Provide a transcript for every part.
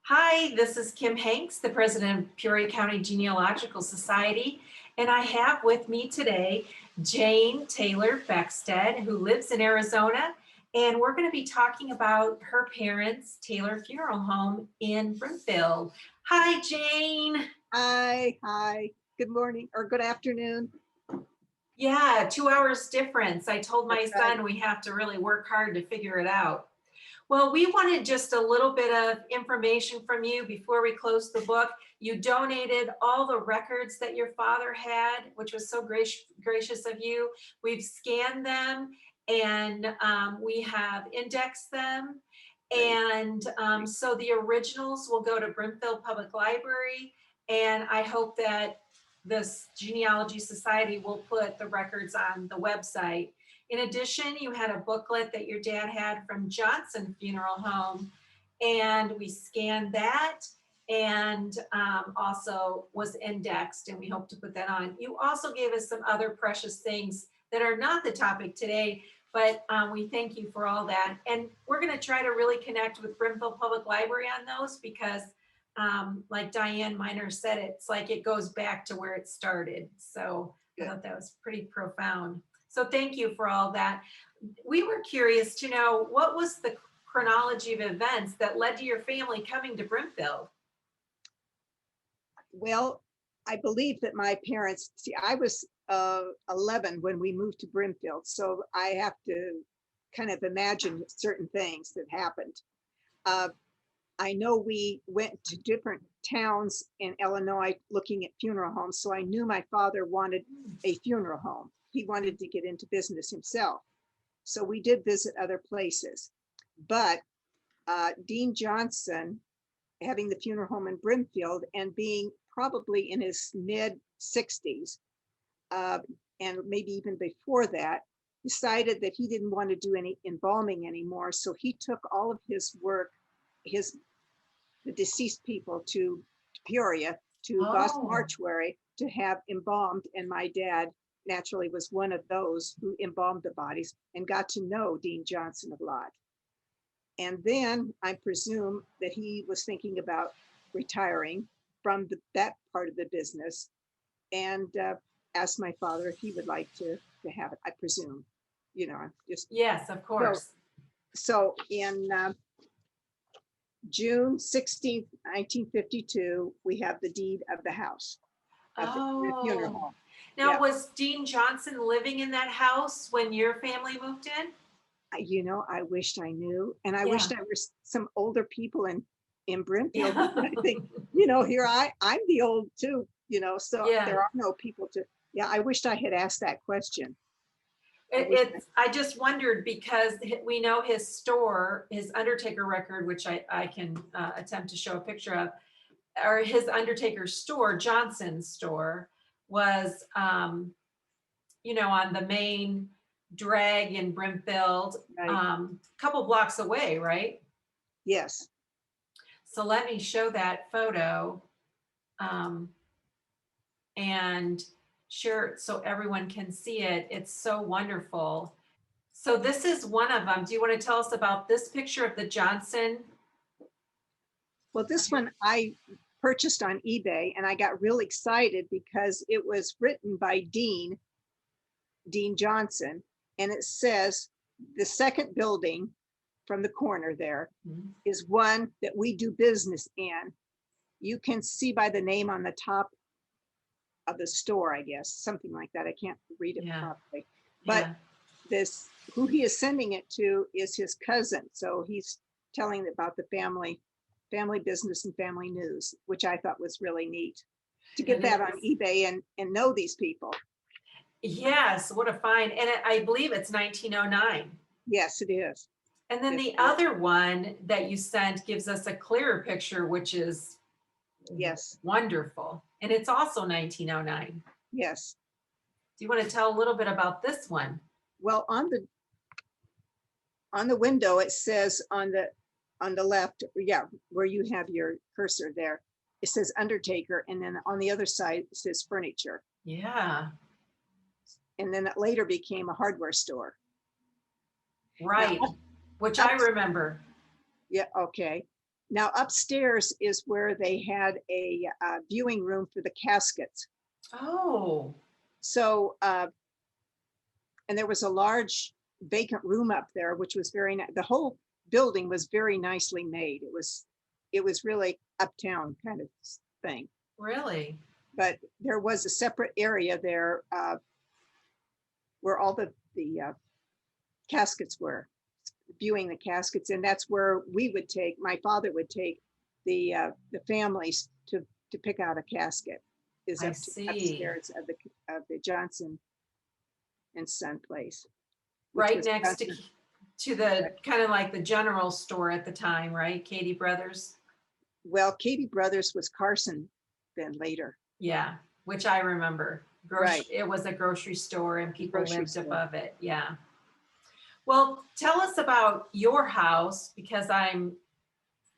Hi, this is Kim Hanks, the president of Peoria County Genealogical Society, and I have with me today Jane Taylor Becksted, who lives in Arizona, and we're going to be talking about her parents' Taylor Funeral Home in Brimfield. Hi, Jane. Hi. Good morning or good afternoon. Yeah, 2 hours difference. I told my That's right. son we have to really work hard to figure it out. Well, we wanted just a little bit of information from you before we close the book. You donated all the records that your father had, which was so gracious of you. We've scanned them and we have indexed them. Great. And so the originals will go to Brimfield Public Library. And I hope that this Genealogy Society will put the records on the website. In addition, you had a booklet that your dad had from Johnson Funeral Home, and we scanned that and also was indexed, and we hope to put that on. You also gave us some other precious things that are not the topic today, but we thank you for all that. And we're going to try to really connect with Brimfield Public Library on those because like Diane Miner said, it's like it goes back to where it started. So I thought that was pretty profound. So thank you for all that. We were curious to know what was the chronology of events that led to your family coming to Brimfield? Well, I believe that my parents, see, I was 11 when we moved to Brimfield, so I have to kind of imagine certain things that happened. Uh, I know we went to different towns in Illinois looking at funeral homes, so I knew my father wanted a funeral home. He wanted to get into business himself. So we did visit other places. But Dean Johnson, having the funeral home in Brimfield and being probably in his mid 60s, and maybe even before that, decided that he didn't want to do any embalming anymore. So he took all of his work, the deceased people to Peoria, to Goss Oh, Mortuary to have embalmed. And my dad naturally was one of those who embalmed the bodies and got to know Dean Johnson a lot. And then I presume that he was thinking about retiring from that part of the business and asked my father if he would like to have it, I presume, just yes, of course. so in June 16th, 1952, we have the deed of the house of the funeral Oh, home. now Yeah, was Dean Johnson living in that house when your family moved in? I wished I knew, and I wished Yeah. I was some older people in Brimfield. Yeah. I think, here I'm the old too, so Yeah. there are no people to. Yeah, I wished I had asked that question. I It, wish. it's, I just wondered because we know his store, his Undertaker record, which I can attempt to show a picture of, or his Undertaker store, Johnson's store, was, on the main drag in Brimfield, Right. couple blocks away, right? Yes. So let me show that photo um, and share it so everyone can see it. It's so wonderful. So this is one of them. Do you want to tell us about this picture of the Johnson? Well, this one I purchased on eBay, and I got real excited because it was written by Dean Johnson, and it says the second building from the corner there Mhm. is one that we do business in. You can see by the name on the top of the store, I guess, something like that. I can't read it Yeah, properly. But yeah. this, who he is sending it to is his cousin. So he's telling about the family business and family news, which I thought was really neat to get And that on it's, eBay and know these people. yes, what a find. And I believe it's 1909. Yes, it is. And then Yes, the it is. other one that you sent gives us a clearer picture, which is Yes, wonderful. And it's also 1909. yes. Do you want to tell a little bit about this one? Well, on the window, it says on the left, yeah, where you have your cursor there, it says Undertaker, and then on the other side it says furniture, Yeah, and then it later became a hardware store. Now, right. Which up, I remember. yeah, okay. Now upstairs is where they had a viewing room for the caskets. Oh, So, and there was a large vacant room up there, which was very nice. The whole building was very nicely made. It was really uptown kind of thing. really? But there was a separate area there where all the caskets were, viewing the caskets, and that's where my father would take the families to pick out a casket. Is I up to, see. upstairs of the Johnson and Son place, which Right was next Johnson. to the kind of like the general store at the time, right? Katie Brothers. Well, Katie Brothers was Carson then later. Yeah, which I remember. Right. It was a grocery store and people Grocery lived store. above it. Yeah. Well, tell us about your house because I'm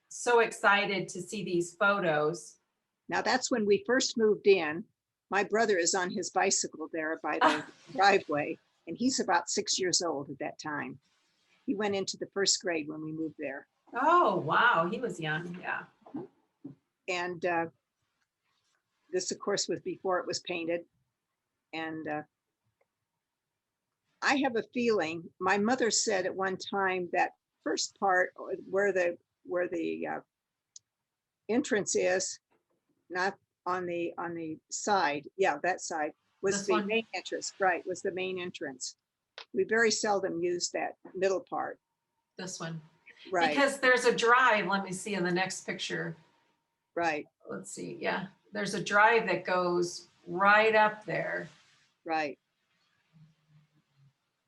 so excited to see these photos. Now that's when we first moved in. My brother is on his bicycle there by the driveway, and he's about 6 years old at that time. He went into the first grade when we moved there. Oh, wow. He was young. Yeah. And this, of course, was before it was painted. And I have a feeling, my mother said at one time that first part where the entrance is, not on the side, yeah, that side was This the one? main entrance, right, was the main entrance. We very seldom use that middle part, This one. right, Because there's a drive. Let me see in the next picture. right, Let's see. Yeah. There's a drive that goes right up there. right.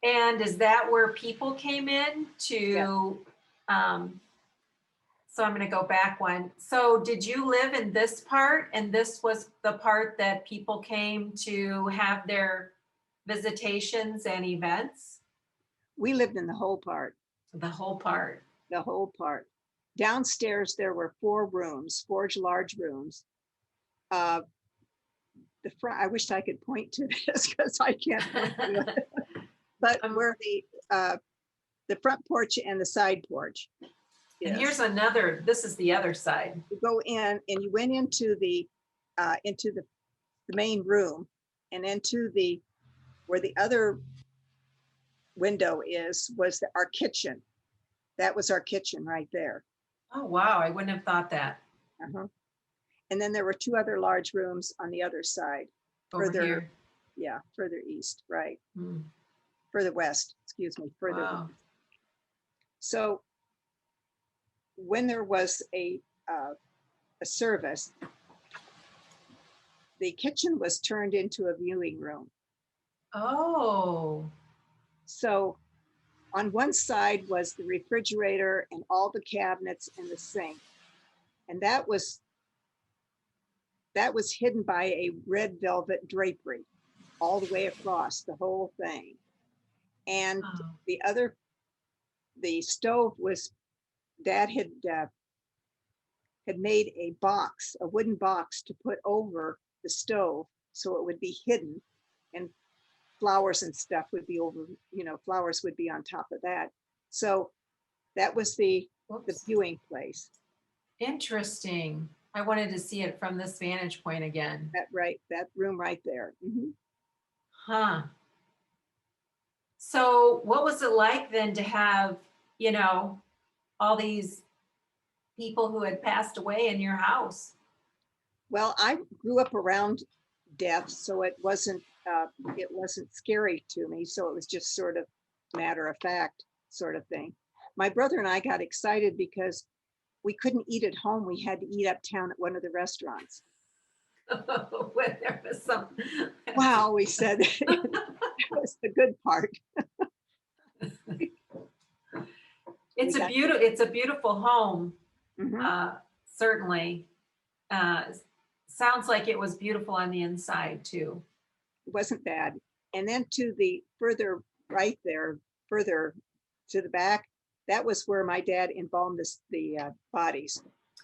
And is that where people came in to, so I'm gonna go back one. So did you live in this part and this was the part that people came to have their visitations and events? We lived in the whole part, The whole part. the whole part. Downstairs, there were 4 rooms, 4 large rooms. The front, I wish I could point to this because I can't point to it. But where the front porch and the side porch. And is. here's another, this is the other side. You go in and you went into the main room, and into where the other window was our kitchen. That was our kitchen right there. Oh, wow. I wouldn't have thought that. Uh-huh. And then there were 2 other large rooms on the other side. Over Further, here. yeah, further east, right? Hmm. Further west, excuse me, further Wow. west. So when there was a service, the kitchen was turned into a viewing room. Oh, So on one side was the refrigerator and all the cabinets and the sink. And that was hidden by a red velvet drapery all the way across the whole thing. And oh. the stove was, Dad had made a wooden box to put over the stove so it would be hidden, and flowers and stuff would be over, flowers would be on top of that. So that was the Whoops. viewing place. Interesting. I wanted to see it from this vantage point again. That room right there. Mm-hmm. Huh. So what was it like then to have, all these people who had passed away in your house? Well, I grew up around death, so it wasn't scary to me. So it was just sort of matter of fact sort of thing. My brother and I got excited because we couldn't eat at home. We had to eat uptown at one of the restaurants. When there was some. Wow, we said that was the good part. It's a beautiful home. Mm-hmm. Certainly. Sounds like it was beautiful on the inside too. It wasn't bad. And then to the further right there, further to the back, that was where my dad embalmed the bodies.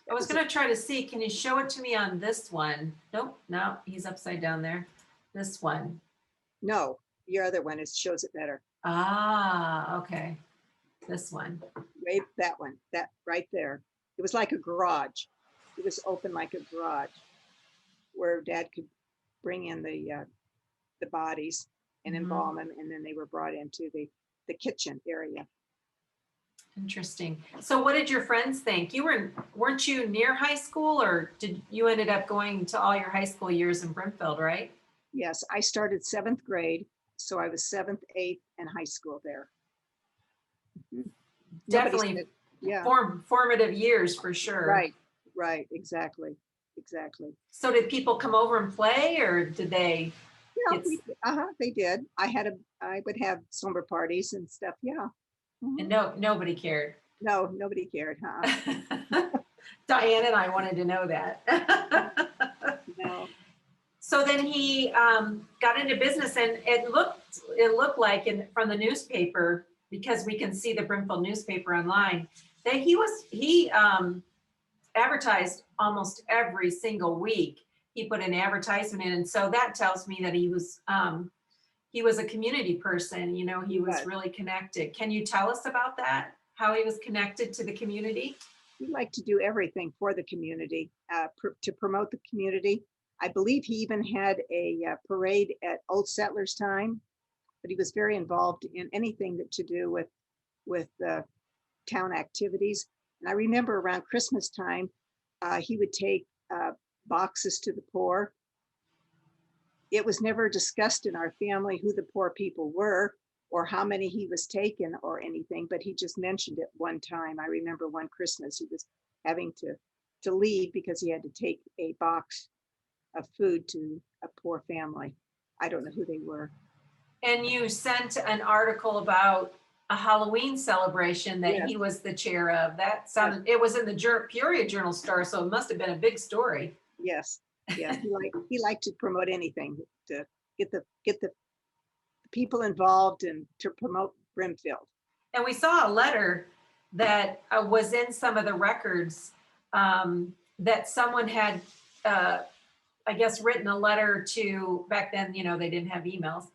I was going to try to see, can you show it to me on this one? Nope, no, he's upside down there. This one. No, your other one shows it better. Ah, okay. This one. Wait, that one, that right there. It was like a garage. It was open like a garage where Dad could bring in the bodies and embalm them, and then they were brought into the kitchen area. Interesting. So what did your friends think? Weren't you near high school, or did you ended up going to all your high school years in Brimfield, right? Yes, I started 7th grade, so I was 7th, 8th, and high school there. Mhm. Nobody Definitely said- yeah, formative years for sure. right, exactly. So did people come over and play, or did they? Yeah, It's- they did. I would have slumber parties and stuff. Yeah. And Mhm. nobody cared. No, nobody cared, huh? Diane and I wanted to know that. No. So then he got into business, and it looked like from the newspaper, because we can see the Brimfield newspaper online, that he advertised almost every single week. He put an advertisement in, and so that tells me that he was a community person. You know, he was Right. really connected. Can you tell us about that? How he was connected to the community? He liked to do everything for the community, to promote the community. I believe he even had a parade at Old Settlers Time, but he was very involved in anything that to do with town activities. And I remember around Christmas time, he would take boxes to the poor. It was never discussed in our family who the poor people were or how many he was taking or anything, but he just mentioned it one time. I remember one Christmas he was having to leave because he had to take a box of food to a poor family. I don't know who they were. And you sent an article about a Halloween celebration that Yes. he was the chair of. That sounded, it was in the Peoria Journal Star, so it must have been a big story. Yes, yeah, he liked to promote anything to get the people involved and to promote Brimfield. And we saw a letter that was in some of the records, that someone had, I guess, written a letter to, back then, you know, they didn't have emails,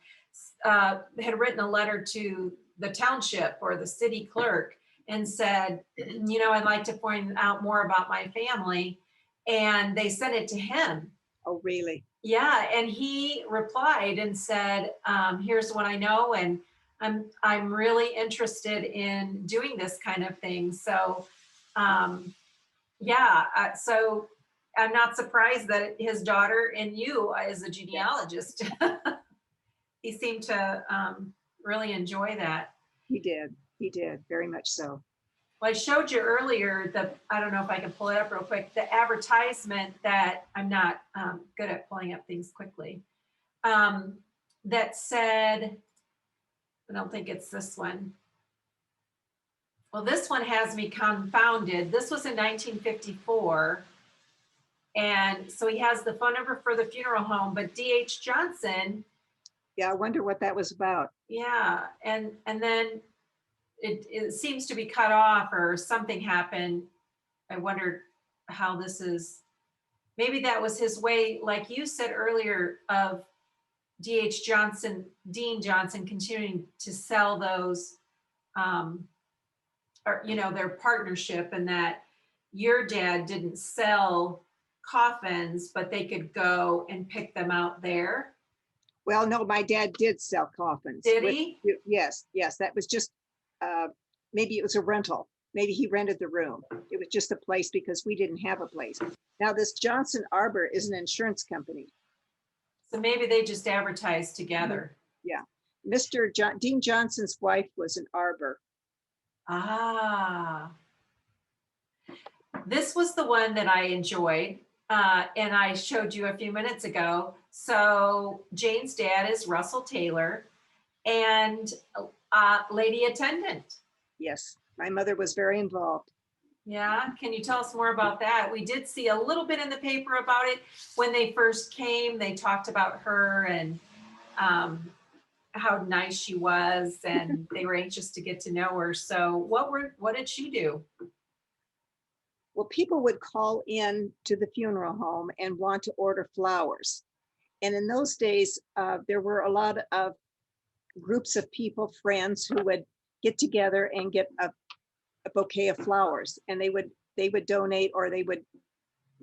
had written a letter to the township or the city clerk and said, you know, I'd like to point out more about my family. And they sent it to him. Oh, really? Yeah, and he replied and said, here's what I know, and I'm really interested in doing this kind of thing. So yeah, so I'm not surprised that his daughter and you is a genealogist. He seemed to really enjoy that. He did very much so. Well, I showed you earlier I don't know if I can pull it up real quick, the advertisement that I'm not good at pulling up things quickly, that said, I don't think it's this one. Well, this one has me confounded. This was in 1954. And so he has the phone number for the funeral home, but D.H. Johnson. Yeah, I wonder what that was about. Yeah, and then it seems to be cut off or something happened. I wondered how this is, maybe that was his way, like you said earlier, of D.H. Johnson, Dean Johnson continuing to sell those, or, you know, their partnership, and that your dad didn't sell coffins, but they could go and pick them out there. Well, no, my dad did sell coffins. Did he? Yes, that was just, maybe it was a rental. Maybe he rented the room. It was just a place because we didn't have a place. Now this Johnson Arbor is an insurance company. So maybe they just advertised together. Yeah. Dean Johnson's wife was an Arbor. Ah. This was the one that I enjoyed, and I showed you a few minutes ago. So Jane's dad is Russell Taylor, and lady attendant. Yes, my mother was very involved. Yeah, can you tell us more about that? We did see a little bit in the paper about it. When they first came, they talked about her and how nice she was, and they were anxious to get to know her. So what did she do? Well, people would call in to the funeral home and want to order flowers. And in those days, there were a lot of groups of people, friends, who would get together and get a bouquet of flowers. And they would they would donate, or they would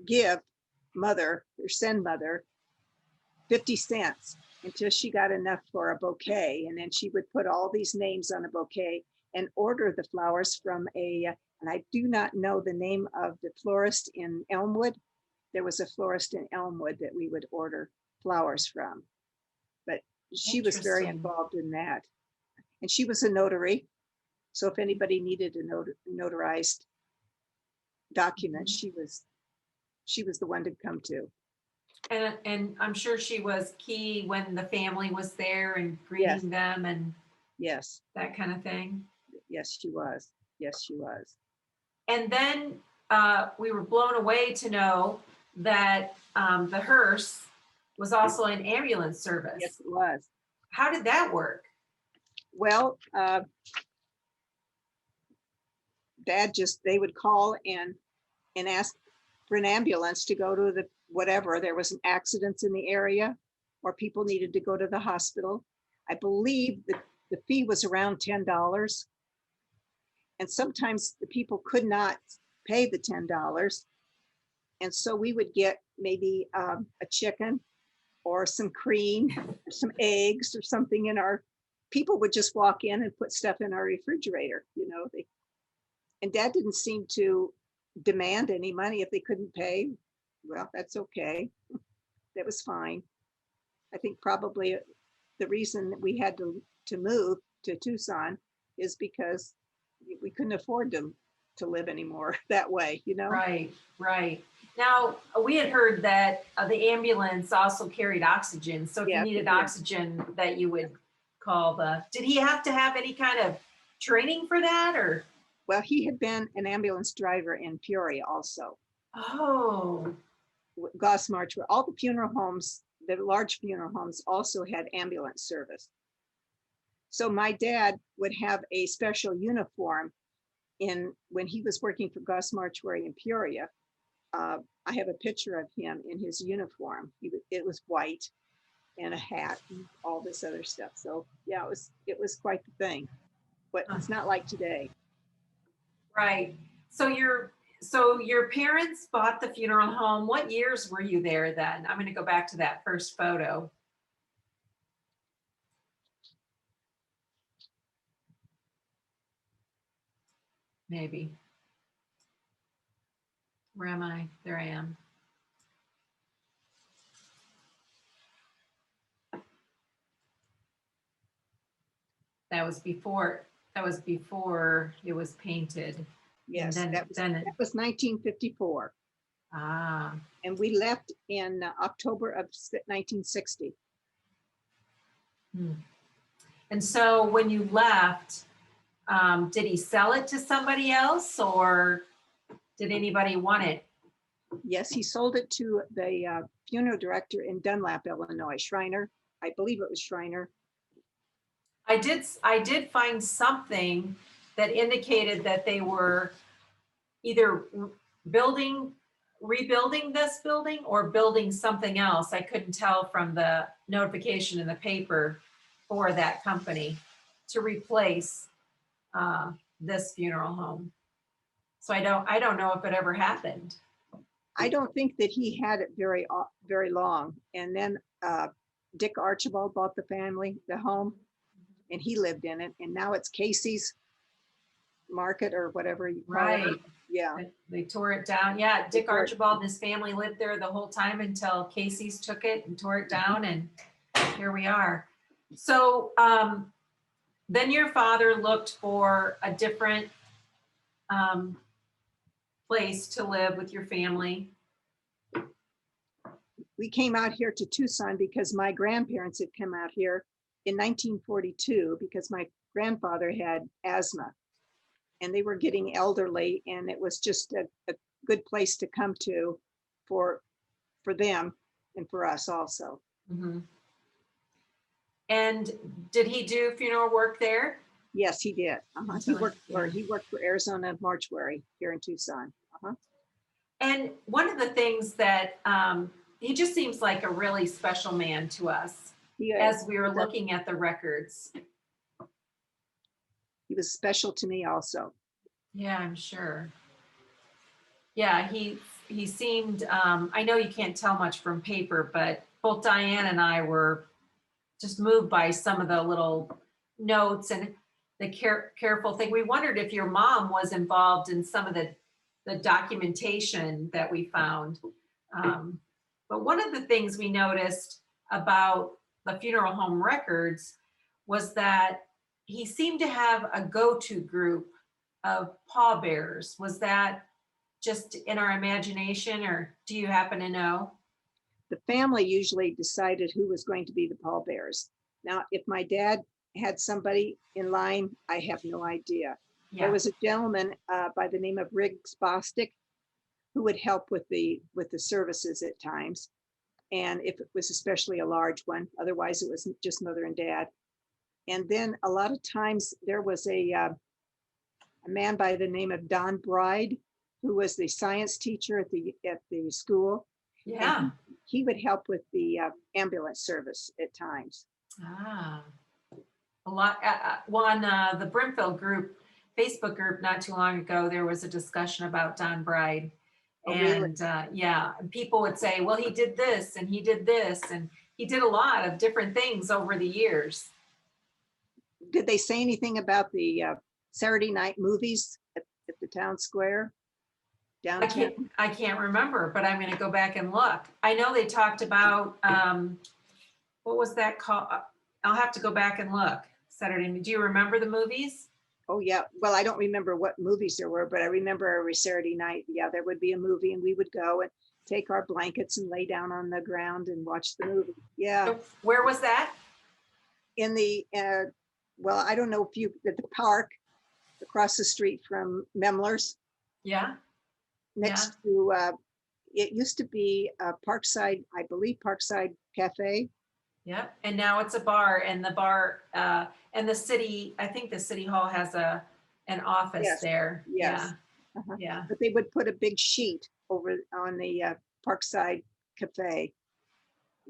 give mother or send mother 50 cents until she got enough for a bouquet. And then she would put all these names on a bouquet and order the flowers from and I do not know the name of the florist in Elmwood. There was a florist in Elmwood that we would order flowers from. But she was very Interesting. involved in that. And she was a notary. So if anybody needed a notarized document, she was the one to come to. And I'm sure she was key when the family was there and greeting them and Yes, that kind of thing. yes, she was. Yes, she was. And then we were blown away to know that the hearse was also an ambulance service. Yes, it was. How did that work? Well, Dad they would call and ask for an ambulance to go to the whatever. There was an accident in the area or people needed to go to the hospital. I believe the fee was around $10. And sometimes the people could not pay the $10. And so we would get maybe a chicken or some cream, or some eggs or something in our, people would just walk in and put stuff in our refrigerator, and Dad didn't seem to demand any money if they couldn't pay. Well, that's okay. That was fine. I think probably the reason that we had to move to Tucson is because we couldn't afford to live anymore that way, Right, right. Now, we had heard that the ambulance also carried oxygen. So if you needed oxygen, that you would call did he have to have any kind of training for that, or? Well, he had been an ambulance driver in Peoria also. Oh. Goss March, where all the funeral homes, the large funeral homes also had ambulance service. So my dad would have a special uniform when he was working for Goss Mortuary in Peoria. I have a picture of him in his uniform. It was white and a hat and all this other stuff. So yeah, it was quite the thing, but it's not like today. Right. So your parents bought the funeral home. What years were you there then? I'm going to go back to that first photo. Maybe. Where am I? There I am. That was before it was painted. Yes, that was 1954. Ah. And we left in October of 1960. And so when you left, did he sell it to somebody else or did anybody want it? Yes, he sold it to the funeral director in Dunlap, Illinois, Schreiner. I believe it was Schreiner. I did find something that indicated that they were either rebuilding this building or building something else. I couldn't tell from the notification in the paper for that company to replace this funeral home. So I don't know if it ever happened. I don't think that he had it very long. And then Dick Archibald bought the home, and he lived in it. And now it's Casey's Market or whatever you call it. Yeah. They tore it down. Yeah, Dick Archibald and his family lived there the whole time until Casey's took it and tore it down, and here we are. So then your father looked for a different place to live with your family. We came out here to Tucson because my grandparents had come out here in 1942 because my grandfather had asthma and they were getting elderly, and it was just a good place to come to for them and for us also. Mm-hmm. And did he do funeral work there? Yes, he did. He worked for Arizona Mortuary here in Tucson. And one of the things that he just seems like a really special man to us as we were looking at the records. He was special to me also. Yeah, I'm sure. Yeah, he seemed, I know you can't tell much from paper, but both Diane and I were just moved by some of the little notes and the careful thing. We wondered if your mom was involved in some of the documentation that we found. But one of the things we noticed about the funeral home records was that he seemed to have a go-to group of pallbearers. Was that just in our imagination, or do you happen to know? The family usually decided who was going to be the pallbearers. Now, if my dad had somebody in line, I have no idea. There Yeah, was a gentleman by the name of Riggs Bostick who would help with the services at times, and if it was especially a large one, otherwise it was just mother and dad. And then a lot of times there was a man by the name of Don Bride, who was the science teacher at the school, yeah. and he would help with the ambulance service at times. Ah, a lot. Well, on the Brimfield group, Facebook group, not too long ago, there was a discussion about Don Bride. Oh, really? And yeah, and people would say, well, he did this and he did this, and he did a lot of different things over the years. Did they say anything about the Saturday night movies at the town square downtown? I can't remember, but I'm going to go back and look. I know they talked about, what was that called? I'll have to go back and look. Saturday. Do you remember the movies? Oh, yeah. Well, I don't remember what movies there were, but I remember every Saturday night, yeah, there would be a movie and we would go and take our blankets and lay down on the ground and watch the movie. Yeah. Where was that? In the, well, I don't know if you, at the park across the street from Memler's, Yeah. next to, it used to be Parkside, I believe Parkside Cafe. Yep. And now it's a bar, and the bar, and the city, I think the city hall has an office Yes, there. yes. Yeah. Uh-huh. Yeah. But they would put a big sheet over on the Parkside Cafe,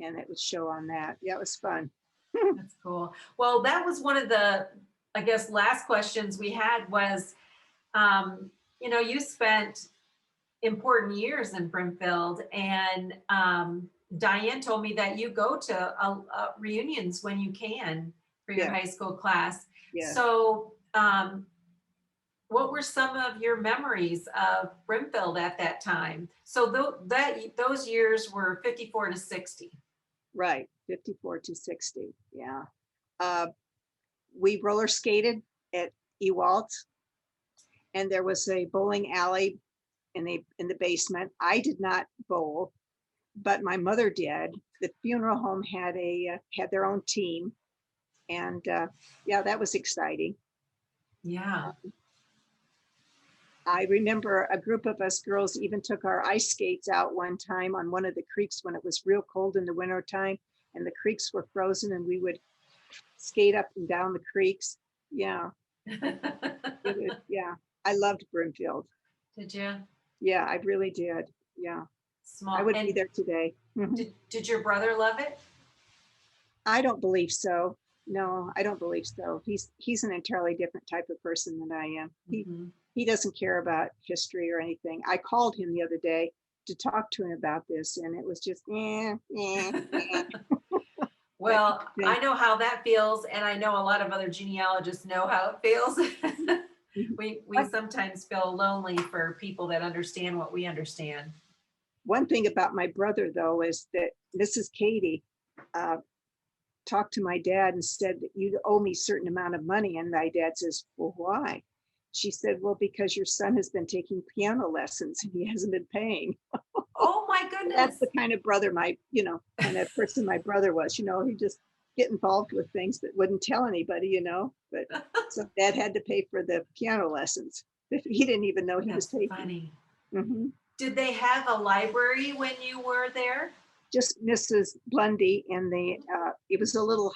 and it would show on that. Yeah, it was fun. That's cool. Well, that was one of the, I guess, last questions we had was, you spent important years in Brimfield, and Diane told me that you go to reunions when you can for your Yeah. high school class. Yeah. So, what were some of your memories of Brimfield at that time? So those years were 54 to 60. Right, 54 to 60. Yeah. We roller skated at Ewalt, and there was a bowling alley in the basement. I did not bowl, but my mother did. The funeral home had their own team, and yeah, that was exciting. Yeah. I remember a group of us girls even took our ice skates out one time on one of the creeks when it was real cold in the winter time, and the creeks were frozen, and we would skate up and down the creeks. Yeah, yeah. I loved Brimfield. Did you? Yeah, I really did. Yeah, Small. I would And be there today. Mhm. did your brother love it? I don't believe so. No, I don't believe so. He's an entirely different type of person than I am. Mhm. He doesn't care about history or anything. I called him the other day to talk to him about this, and it was just, Well, I know how that feels, and I know a lot of other genealogists know how it feels. We sometimes feel lonely for people that understand what we understand. One thing about my brother, though, is that Mrs. Katie talked to my dad and said that you owe me a certain amount of money. And my dad says, well, why? She said, well, because your son has been taking piano lessons and he hasn't been paying. Oh my goodness. That's the kind of brother kind of person my brother was, he just get involved with things but wouldn't tell anybody, but so dad had to pay for the piano lessons. He didn't even know he was taking. Funny. Mm-hmm. Did they have a library when you were there? Just Mrs. Blundy, and it was a little,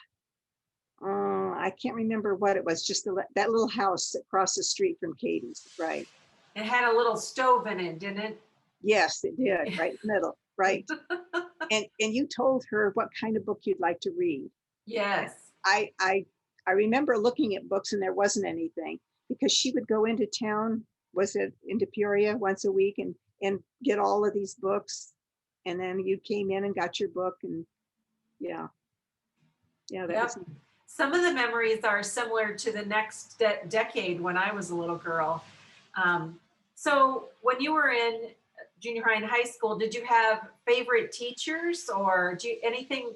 I can't remember what it was, just that little house across the street from Katie's, right? It had a little stove in it, didn't it? Yes, it did, right in the middle, right. And you told her what kind of book you'd like to read. Yes. I remember looking at books and there wasn't anything, because she would go into town was it into Peoria once a week and get all of these books. And then you came in and got your book and yeah. Yeah, that Yep. was, Some of the memories are similar to the next decade when I was a little girl. So when you were in junior high and high school, did you have favorite teachers, or do anything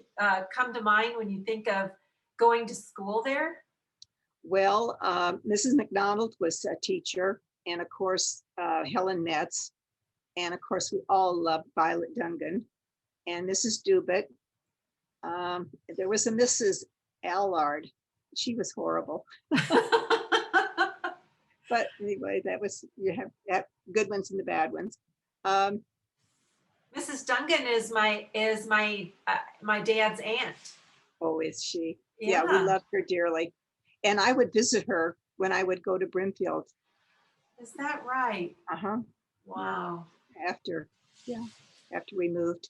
come to mind when you think of going to school there? well, Mrs. McDonald was a teacher, and of course, Helen Metz, and of course, we all loved Violet Dungan and Mrs. Dubit. There was a Mrs. Allard. She was horrible. But anyway, that was, you have good ones and the bad ones. Mrs. Dungan is my dad's aunt. Oh, is she? Yeah, we loved her dearly. And I would visit her when I would go to Brimfield. Is that right? Uh-huh. Wow. After we moved,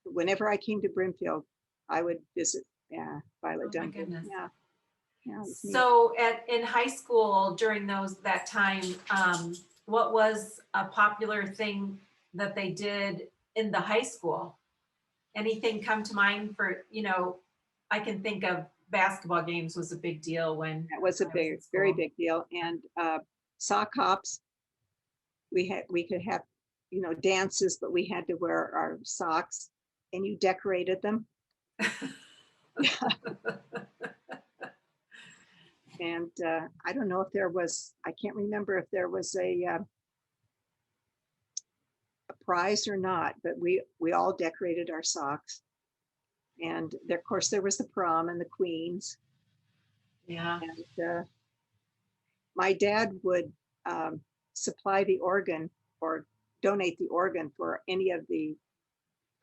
whenever I came to Brimfield, I would visit, Violet Oh my Dungan. goodness. Yeah. Yeah, it was neat. So in high school during that time, what was a popular thing that they did in the high school? Anything come to mind for, I can think of basketball games was a big deal when That was a I big, in very school. big deal. And sock hops, we could have, dances, but we had to wear our socks and you decorated them. And I don't know if there was, I can't remember if there was a prize or not, but we all decorated our socks. And there, of course, there was the prom and the queens. Yeah. And my dad would supply the organ or donate the organ for any of the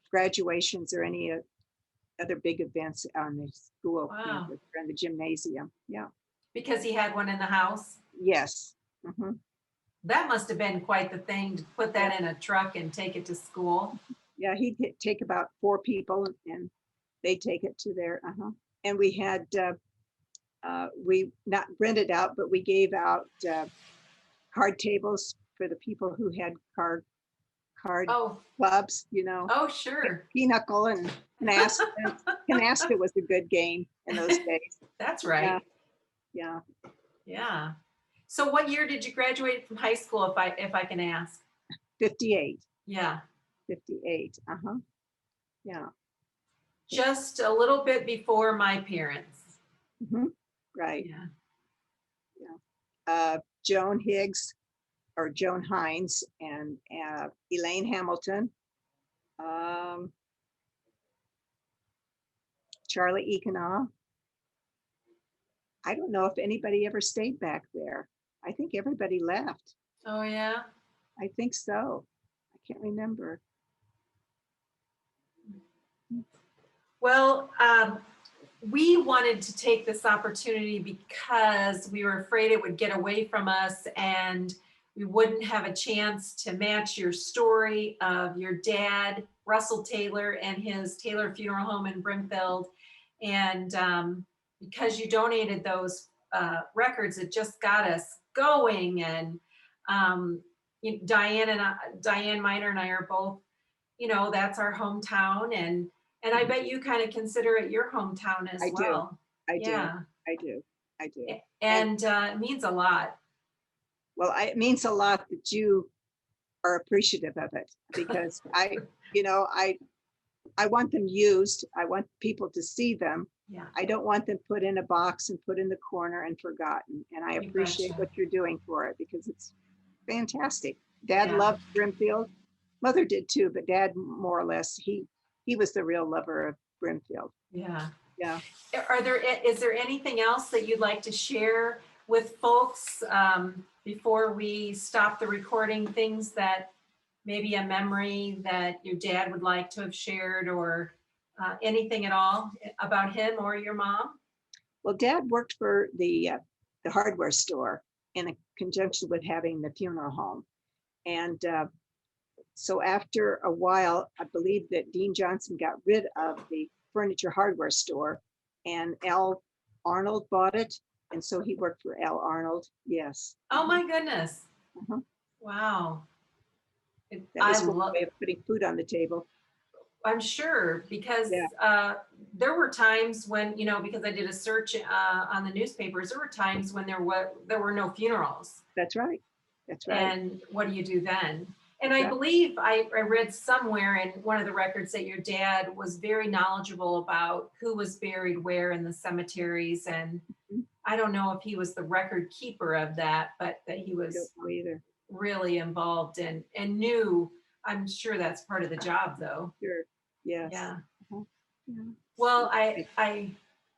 graduations or any other big events on the school Wow. campus or in the gymnasium. Yeah. Because he had one in the house. Yes. Mm-hmm. That must have been quite the thing to put that in a truck and take it to school. Yeah, he'd take about 4 people and they'd take it to their, and we had, we not rented out, but we gave out card tables for the people who had card Oh, clubs, oh, sure. Pinochle and Canasta. Canasta was a good game in those days. That's right. Yeah. Yeah. So what year did you graduate from high school, if I can ask? 58. Yeah. 58. Yeah. Just a little bit before my parents. Mm-hmm. Right. Yeah. Joan Higgs or Joan Hines and Elaine Hamilton. Charlie Econaw. I don't know if anybody ever stayed back there. I think everybody left. Oh, yeah. I think so. I can't remember. Well, we wanted to take this opportunity because we were afraid it would get away from us and we wouldn't have a chance to match your story of your dad, Russell Taylor, and his Taylor Funeral Home in Brimfield. And because you donated those records, it just got us going. And Diane Miner and I are both, that's our hometown. And I bet you kind of consider it your hometown as well. I do. And it means a lot. Well, it means a lot that you are appreciative of it because I want them used. I want people to see them. Yeah. I don't want them put in a box and put in the corner and forgotten. And I appreciate what you're doing for it because it's fantastic. Dad loved Brimfield. Mother did too, but Dad more or less, he was the real lover of Brimfield. Yeah. Yeah. Is there anything else that you'd like to share with folks before we stop the recording? Things that maybe a memory that your dad would like to have shared or anything at all about him or your mom? Well, Dad worked for the hardware store in conjunction with having the funeral home. And so after a while, I believe that Dean Johnson got rid of the furniture hardware store and Al Arnold bought it. And so he worked for Al Arnold. Yes. Oh my goodness. Wow. That I was one love, way of putting food on the table. I'm sure, because Yeah, there were times when, because I did a search on the newspapers, there were times when there were no funerals. that's right. That's right. And what do you do then? And That's I right. believe I read somewhere in one of the records that your dad was very knowledgeable about who was buried where in the cemeteries. And Mhm. I don't know if he was the record keeper of that, but that he I don't was know either. really involved and knew. I'm sure that's part of the job, though. Sure. Yes. Yeah. Uh-huh. Yeah. Well, Okay.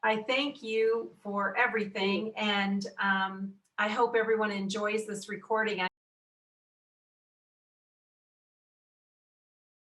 I thank you for everything, and I hope everyone enjoys this recording.